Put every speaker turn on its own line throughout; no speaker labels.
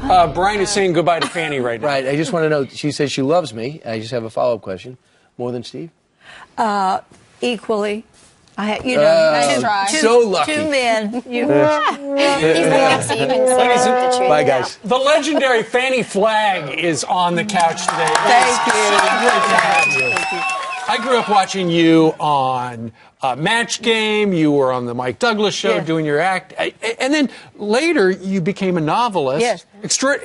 Brian is saying goodbye to Fanny right now.
Right. I just want to know, she says she loves me. I just have a follow-up question. More than Steve?
Equally.
So lucky.
2 men.
He's the so you can say
Bye, guys.
The legendary Fanny Flagg is on the couch today.
Thank you.
So great to have you.
Thank you.
I grew up watching you on Match Game. You were on the Mike Douglas Show doing your act. And then later you became a novelist.
Yes.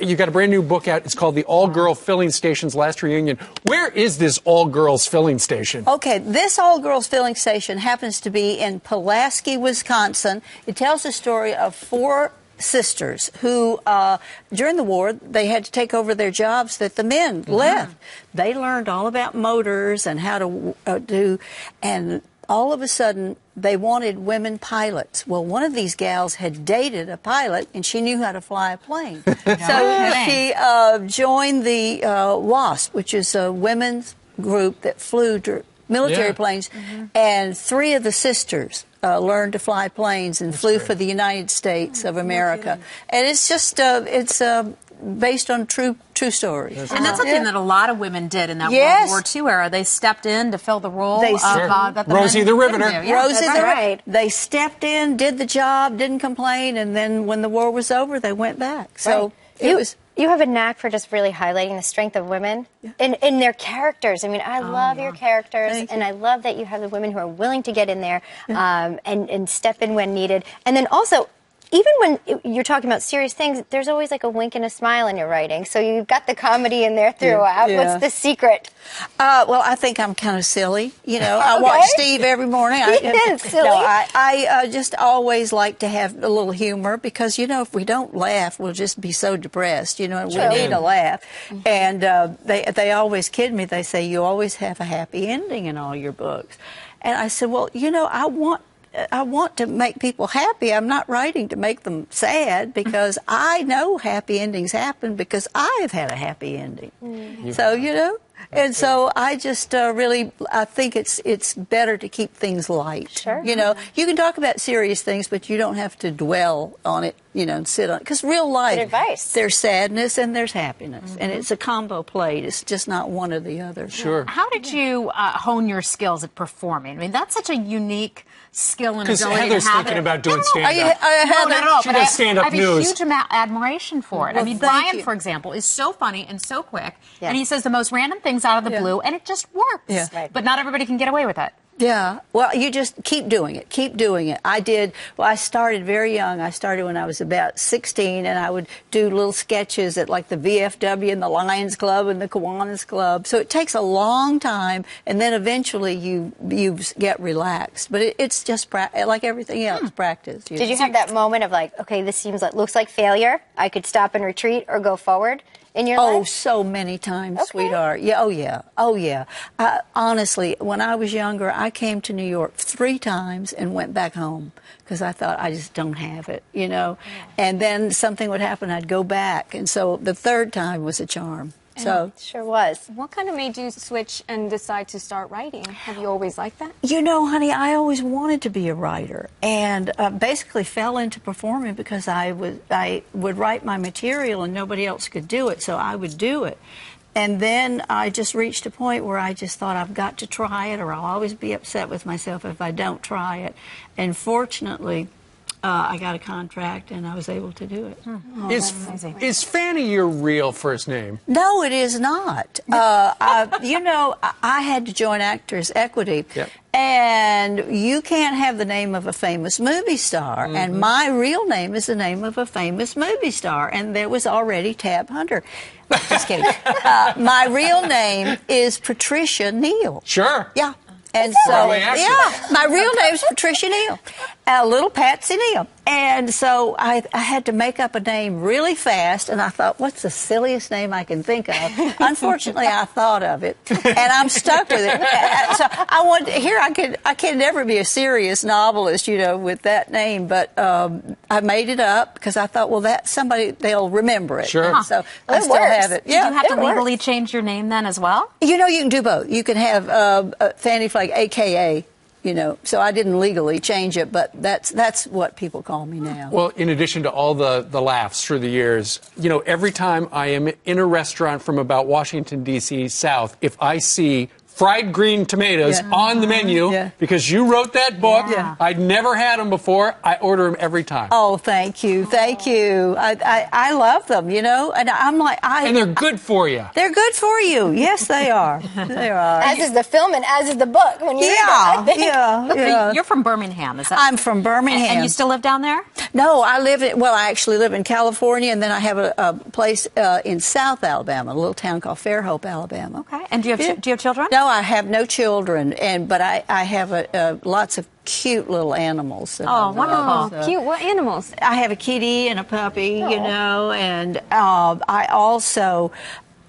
You got a brand new book out. It's called The All-Girl Filling Station's Last Reunion. Where is this all-girls filling station?
Okay, this all-girls filling station happens to be in Pulaski, Wisconsin. It tells the story of 4 sisters who, during the war, they had to take over their jobs that the men left. They learned all about motors and how to do, and all of a sudden, they wanted women pilots. Well, one of these gals had dated a pilot, and she knew how to fly a plane. So she joined the WASP, which is a women's group that flew military planes, and 3 of the sisters learned to fly planes and flew for the United States of America. And it's just, it's based on true stories.
And that's something that a lot of women did in that World War II era. They stepped in to fill the role of
Rosie the Riveter.
Rosie the Riveter. They stepped in, did the job, didn't complain, and then when the war was over, they went back. So it was...
You have a knack for just really highlighting the strength of women in their characters. I mean, I love your characters, and I love that you have the women who are willing to get in there and step in when needed. And then also, even when you're talking about serious things, there's always like a wink and a smile in your writing. So you've got the comedy in there throughout. What's the secret?
Well, I think I'm kind of silly. You know, I watch Steve every morning.
Silly.
No, I just always like to have a little humor because, you know, if we don't laugh, we'll just be so depressed. You know, we need a laugh. And they always kid me. They say, you always have a happy ending in all your books. And I said, well, you know, I want to make people happy. I'm not writing to make them sad because I know happy endings happen because I've had a happy ending. So, you know, and so I just I think it's better to keep things light.
Sure.
You know, you can talk about serious things, but you don't have to dwell on it, you know, and sit on it. Because real life,
good advice.
There's sadness and there's happiness. And it's a combo plate. It's just not one or the other.
Sure.
How did you hone your skills at performing? I mean, that's such a unique skill and ability.
Because Heather's thinking about doing stand-up.
No,
she does stand-up news.
I have a huge admiration for it.
Well,
I mean, Brian, for example, is so funny and so quick, and he says the most random things out of the blue, and it just works.
Yeah.
Right.
But not everybody can get away with it.
Yeah. Well, you just keep doing it. Keep doing it. I started very young. I started when I was about 16, and I would do little sketches at like the VFW and the Lions Club and the Kiwanis Club. So it takes a long time, and then eventually you get relaxed. But it's just like everything else, practice.
Did you have that moment of like, okay, this looks like failure. I could stop and retreat or go forward? In your life?
Oh, so many times, sweetheart. Yeah, oh yeah. Honestly, when I was younger, I came to New York 3 times and went back home because I thought I just don't have it, you know. And then something would happen, I'd go back. And so the 3rd time was a charm. So
it sure was.
What kind of made you switch and decide to start writing? Have you always liked that?
You know, honey, I always wanted to be a writer, and basically fell into performing because I would write my material and nobody else could do it, so I would do it. And then I just reached a point where I just thought I've got to try it, or I'll always be upset with myself if I don't try it. And fortunately, I got a contract, and I was able to do it.
Is Fanny your real first name?
No, it is not. You know, I had to join Actors Equity, and you can't have the name of a famous movie star, and my real name is the name of a famous movie star, and there was already Tab Hunter. Just kidding. My real name is Patricia Neal.
Sure.
Yeah. And so, my real name is Patricia Neal, little Patsy Neal. And so I had to make up a name really fast, and I thought, what's the silliest name I can think of? Unfortunately, I thought of it, and I'm stuck with it. So I can never be a serious novelist, you know, with that name, but I made it up because I thought, well, that's somebody, they'll remember it.
Sure.
And so I still have it.
Did you have to legally change your name then as well?
You know, you can do both. You can have Fanny Flagg, a.k.a. so I didn't legally change it, but that's what people call me now.
Well, in addition to all the laughs through the years, every time I am in a restaurant from about Washington, D.C. south, if I see fried green tomatoes on the menu, because you wrote that book, I'd never had them before, I order them every time.
Oh, thank you. I love them, and I'm like,
and they're good for you.
They're good for you. Yes, they are. They are.
As is the film and as is the book. When you read it, I think.
Yeah.
You're from Birmingham, is that?
I'm from Birmingham.
And you still live down there?
No, I actually live in California, and then I have a place in South Alabama, a little town called Fairhope, Alabama.
Okay. And do you have children?
No, I have no children, but I have lots of cute little animals.
Oh, wonderful.
So,
Cute. What animals?
I have a kitty and a puppy, and I also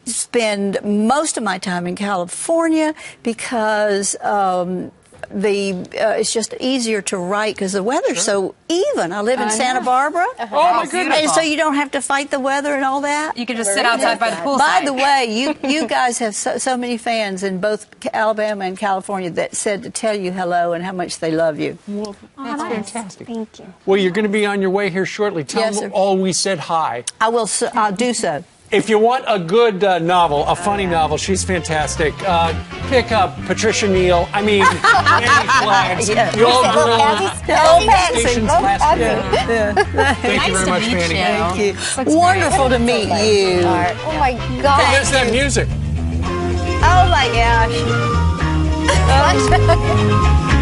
spend most of my time in California because it's just easier to write because the weather's so even. I live in Santa Barbara.
Oh, my goodness.
And so you don't have to fight the weather and all that.
You can just sit outside by the poolside.
By the way, you guys have so many fans in both Alabama and California that said to tell you hello and how much they love you.
Well, that's fantastic.
Thank you.
Mm-hmm.
Well, you're going to be on your way here shortly. Tell them all we said hi.
I'll do so.
If you want a good novel, a funny novel, she's fantastic. Pick up Patricia Neal. I mean, Annie Flags. The old girl. Stations last year. Thank you very much, Fanny.
Thank you. Wonderful to meet you.
Oh my God.
Hey, there's that music.
Oh my gosh.